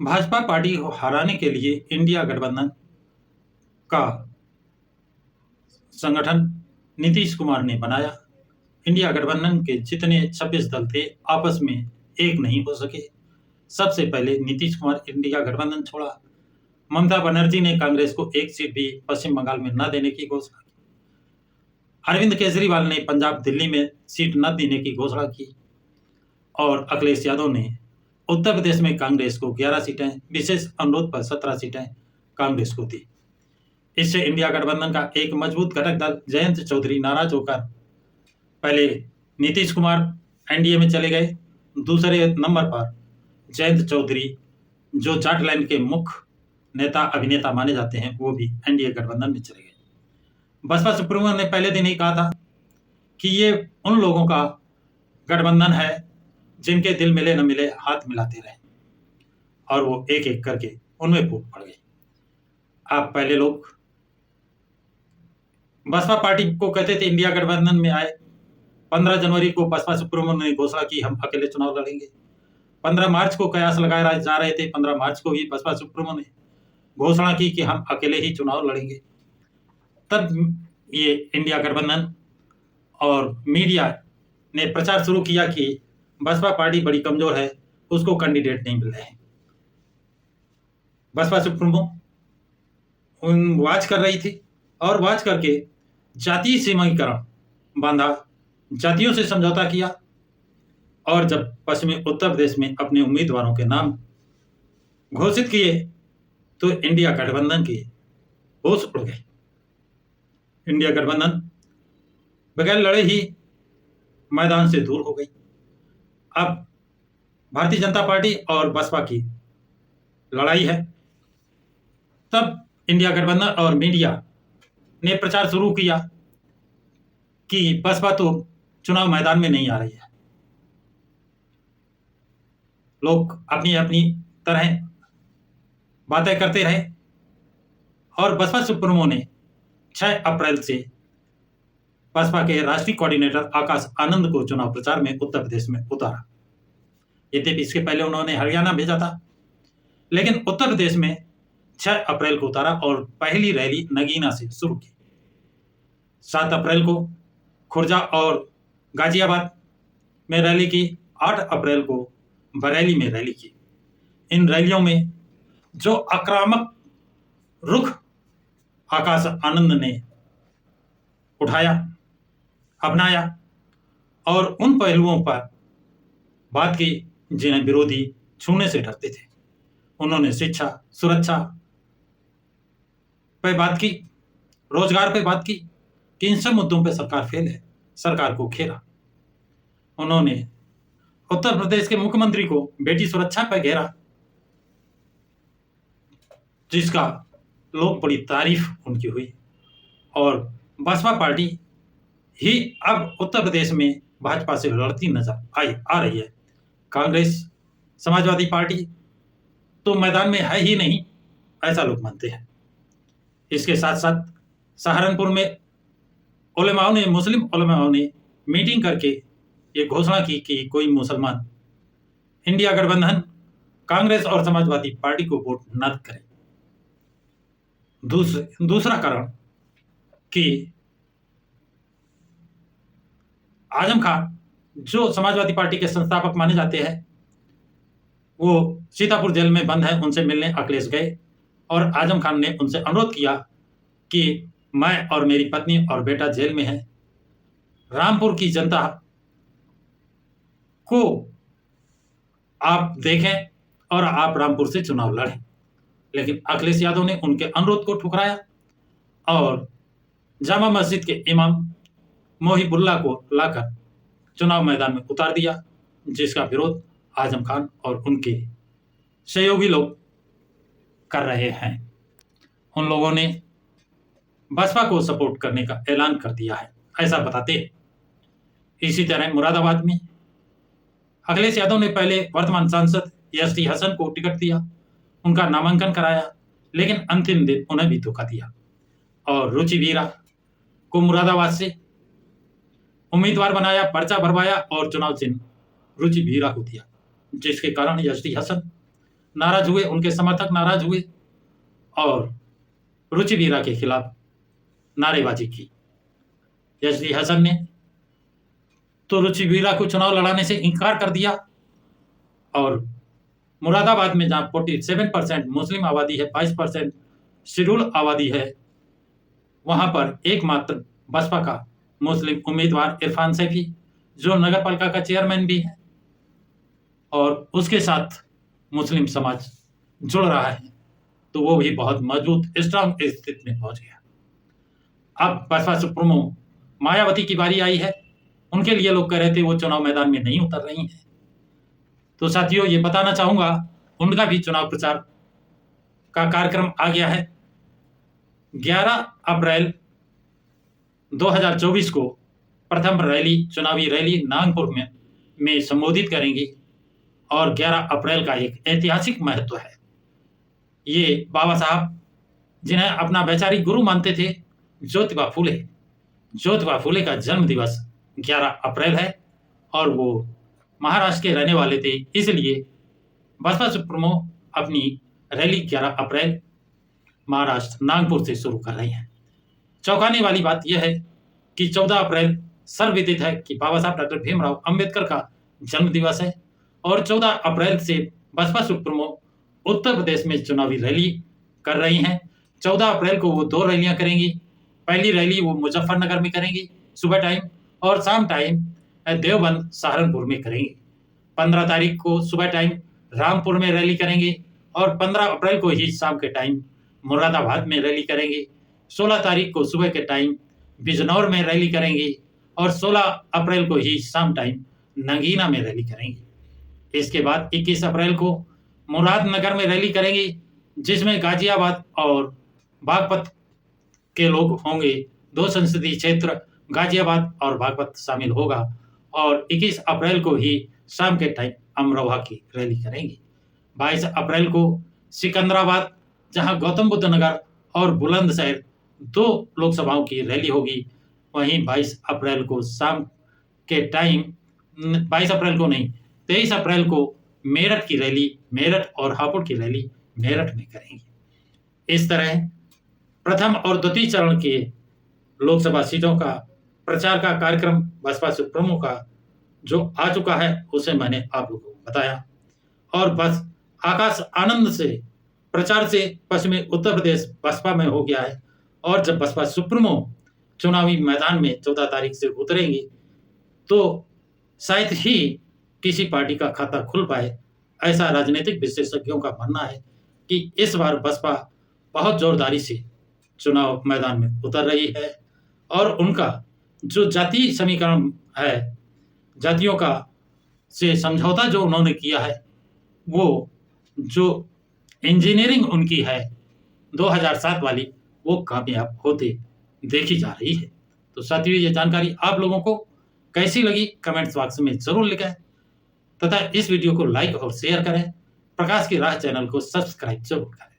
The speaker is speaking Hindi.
भाजपा पार्टी को हराने के लिए इंडिया गठबंधन का संगठन नीतीश कुमार ने बनाया। इंडिया गठबंधन के जितने 26 दल थे, आपस में एक नहीं हो सके। सबसे पहले नीतीश कुमार इंडिया गठबंधन छोड़ा। ममता बनर्जी ने कांग्रेस को एक सीट भी पश्चिम बंगाल में न देने की घोषणा की। अरविंद केजरीवाल ने पंजाब, दिल्ली में सीट न देने की घोषणा की। और अखिलेश यादव ने उत्तर प्रदेश में कांग्रेस को 11 सीटें, विशेष अनुरोध पर 17 सीटें कांग्रेस को दी। इससे इंडिया गठबंधन का एक मजबूत घटक दल जयंत चौधरी नाराज होकर पहले नीतीश कुमार एनडीए में चले गए। दूसरे नंबर पर जयंत चौधरी, जो जाट लाइन के मुख्य नेता अभिनेता माने जाते हैं, वो भी एनडीए गठबंधन में चले गए। बसपा सुप्रीमो ने पहले दिन ही कहा था कि ये उन लोगों का गठबंधन है जिनके दिल मिले न मिले हाथ मिलाते रहे, और वो एक एक करके उनमें फूट पड़ गए। आप पहले लोग बसपा पार्टी को कहते थे इंडिया गठबंधन में आए। 15 जनवरी को बसपा सुप्रीमो ने घोषणा की हम अकेले चुनाव लड़ेंगे। 15 मार्च को कयास लगाए जा रहे थे। 15 मार्च को भी बसपा सुप्रीमो ने घोषणा की कि हम अकेले ही चुनाव लड़ेंगे। तब ये इंडिया गठबंधन और मीडिया ने प्रचार शुरू किया कि बसपा पार्टी बड़ी कमजोर है, उसको कैंडिडेट नहीं मिल रहे हैं। बसपा सुप्रीमो वाच कर रही थी और वाच करके जातीय सीमांकन बांधा, जातियों से समझौता किया। और जब पश्चिमी उत्तर प्रदेश में अपने उम्मीदवारों के नाम घोषित किए तो इंडिया गठबंधन के होश उड़ गए। इंडिया गठबंधन बगैर लड़े ही मैदान से दूर हो गई। अब भारतीय जनता पार्टी और बसपा की लड़ाई है। तब इंडिया गठबंधन और मीडिया ने प्रचार शुरू किया कि बसपा तो चुनाव मैदान में नहीं आ रही है। लोग अपनी अपनी तरह बातें करते रहे और बसपा सुप्रीमो ने 6 अप्रैल से बसपा के राष्ट्रीय कोऑर्डिनेटर आकाश आनंद को चुनाव प्रचार में उत्तर प्रदेश में उतारा। यद्यपि इसके पहले उन्होंने हरियाणा भेजा था, लेकिन उत्तर प्रदेश में 6 अप्रैल को उतारा और पहली रैली नगीना से शुरू की। 7 अप्रैल को खुर्जा और गाजियाबाद में रैली की। 8 अप्रैल को बरेली में रैली की। इन रैलियों में जो आक्रामक रुख आकाश आनंद ने उठाया, अपनाया और उन पहलुओं पर बात की जिन्हें विरोधी छूने से डरते थे। उन्होंने शिक्षा, सुरक्षा पे बात की, रोजगार पे बात की कि इन सब मुद्दों पे सरकार फेल है, सरकार को घेरा। उन्होंने उत्तर प्रदेश के मुख्यमंत्री को बेटी सुरक्षा पर घेरा, जिसका लोग बड़ी तारीफ उनकी हुई। और बसपा पार्टी ही अब उत्तर प्रदेश में भाजपा से लड़ती नजर आ रही है। कांग्रेस, समाजवादी पार्टी तो मैदान में है ही नहीं, ऐसा लोग मानते हैं। इसके साथ साथ सहारनपुर में मुस्लिम उलेमाओं ने मीटिंग करके ये घोषणा की कि कोई मुसलमान इंडिया गठबंधन, कांग्रेस और समाजवादी पार्टी को वोट न करे। दूसरा कारण कि आजम खान, जो समाजवादी पार्टी के संस्थापक माने जाते हैं, वो सीतापुर जेल में बंद है। उनसे मिलने अखिलेश गए और आजम खान ने उनसे अनुरोध किया कि मैं और मेरी पत्नी और बेटा जेल में हैं, रामपुर की जनता को आप देखें और आप रामपुर से चुनाव लड़ें। लेकिन अखिलेश यादव ने उनके अनुरोध को ठुकराया और जामा मस्जिद के इमाम मोहिबुल्लाह को लाकर चुनाव मैदान में उतार दिया, जिसका विरोध आजम खान और उनके सहयोगी लोग कर रहे हैं। उन लोगों ने बसपा को सपोर्ट करने का ऐलान कर दिया है, ऐसा बताते हैं। इसी तरह मुरादाबाद में अखिलेश यादव ने पहले वर्तमान सांसद एसटी हसन को टिकट दिया, उनका नामांकन कराया, लेकिन अंतिम दिन उन्हें भी धोखा दिया और रुचि वीरा को मुरादाबाद से उम्मीदवार बनाया, पर्चा भरवाया और चुनाव चिन्ह रुचि वीरा को दिया, जिसके कारण एसटी हसन नाराज हुए, उनके समर्थक नाराज हुए और रुचि वीरा के खिलाफ नारेबाजी की। एचडी हसन ने तो रुचि वीरा को चुनाव लड़ाने से इनकार कर दिया और मुरादाबाद में जहां 47% मुस्लिम आबादी है, 22% शेड्यूल आबादी है, वहां पर एकमात्र बसपा का मुस्लिम उम्मीदवार इरफान सैफी, जो नगर पालिका का चेयरमैन भी है, और उसके साथ मुस्लिम समाज जुड़ रहा है, तो वो भी बहुत मजबूत स्ट्रांग स्थिति में पहुंच गया। अब बसपा सुप्रीमो मायावती की बारी आई है। उनके लिए लोग कह रहे थे वो चुनाव मैदान में नहीं उतर रही हैं। तो साथियों, ये बताना चाहूंगा, उनका भी चुनाव प्रचार का कार्यक्रम आ गया है। 11 अप्रैल 2024 को प्रथम रैली, चुनावी रैली नागपुर में संबोधित करेंगी और 11 अप्रैल का एक ऐतिहासिक महत्व है। ये बाबा साहब, जिन्हें अपना वैचारिक गुरु मानते थे, ज्योतिबा फूले का जन्म दिवस 11 अप्रैल है और वो महाराष्ट्र के रहने वाले थे। इसलिए बसपा सुप्रीमो अपनी रैली 11 अप्रैल महाराष्ट्र नागपुर से शुरू कर रही हैं। चौंकाने वाली बात यह है कि 14 अप्रैल सर्वविदित है कि बाबा साहब डॉक्टर भीमराव अंबेडकर का जन्म दिवस है और 14 अप्रैल से बसपा सुप्रीमो उत्तर प्रदेश में चुनावी रैली कर रही हैं। 14 अप्रैल को वो 2 रैलियां करेंगी। पहली रैली वो मुजफ्फरनगर में करेंगी सुबह टाइम, और शाम टाइम देवबंद सहारनपुर में करेंगी। 15 तारीख को सुबह टाइम रामपुर में रैली करेंगे और 15 अप्रैल को ही शाम के टाइम मुरादाबाद में रैली करेंगे। 16 तारीख को सुबह के टाइम बिजनौर में रैली करेंगे और 16 अप्रैल को ही शाम टाइम नगीना में रैली करेंगे। इसके बाद 21 अप्रैल को मुरादनगर में रैली करेंगे, जिसमें गाजियाबाद और बागपत के लोग होंगे। 2 संसदीय क्षेत्र गाजियाबाद और बागपत शामिल होगा। और 21 अप्रैल को ही शाम के टाइम अमरोहा की रैली करेंगे। 22 अप्रैल को सिकंदराबाद, जहां गौतम बुद्ध नगर और बुलंदशहर 2 लोकसभाओं की रैली होगी, वहीं 22 अप्रैल को शाम के टाइम 22 अप्रैल को नहीं, 23 अप्रैल को मेरठ की रैली, मेरठ और हापुड़ की रैली मेरठ में करेंगे। इस तरह प्रथम और द्वितीय चरण के लोकसभा सीटों का प्रचार का कार्यक्रम बसपा सुप्रीमो का जो आ चुका है, उसे मैंने आप लोगों को बताया। और बस आकाश आनंद से प्रचार से पश्चिमी उत्तर प्रदेश बसपा में हो गया है। और जब बसपा सुप्रीमो चुनावी मैदान में 14 तारीख से उतरेंगे, तो शायद ही किसी पार्टी का खाता खुल पाए। ऐसा राजनीतिक विशेषज्ञों का मानना है कि इस बार बसपा बहुत जोरदारी से चुनाव मैदान में उतर रही है और उनका जो जातीय समीकरण है, जातियों का से समझौता जो उन्होंने किया है, वो जो इंजीनियरिंग उनकी है 2007 वाली, वो कामयाब होते देखी जा रही है। तो साथियों, ये जानकारी आप लोगों को कैसी लगी कमेंट्स बॉक्स में जरूर लिखें तथा इस वीडियो को लाइक और शेयर करें। प्रकाश की राह चैनल को सब्सक्राइब जरूर करें।